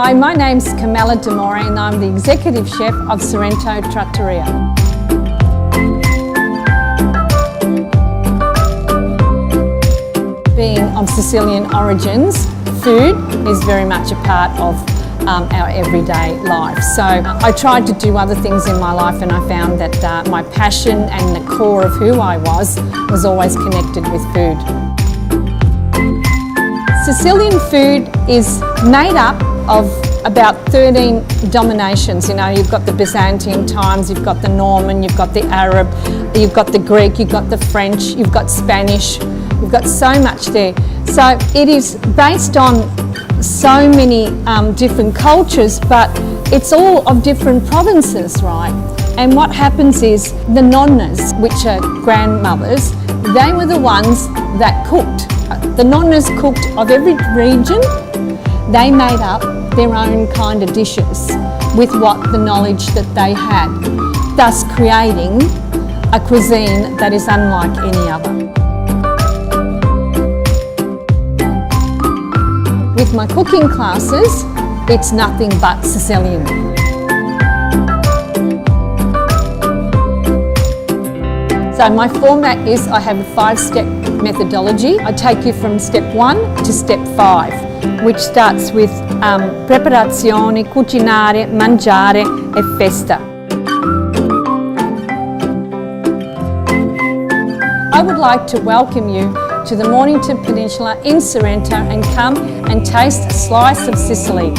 Hi, my name's Carmela D'Amore and I'm the Executive Chef of Sorrento Trattoria. Being of Sicilian origins, food is very much a part of our everyday life. So I tried to do other things in my life and I found that my passion and the core of who I was always connected with food. Sicilian food is made up of about 13 dominations. You know, you've got the Byzantine times, you've got the Norman, you've got the Arab, you've got the Greek, you've got the French, you've got Spanish, you've got so much there. So it is based on so many different cultures, but it's all of different provinces, right? And what happens is the nonnas, which are grandmothers, they were the ones that cooked. The nonnas cooked of every region. They made up their own kind of dishes with what the knowledge that they had, thus creating a cuisine that is unlike any other. With my cooking classes, it's nothing but Sicilian. So my format is I have a 5-step methodology. I take you from step 1 to step 5, which starts with preparazione, cucinare, mangiare e festa. I would like to welcome you to the Mornington Peninsula in Sorrento and come and taste a slice of Sicily.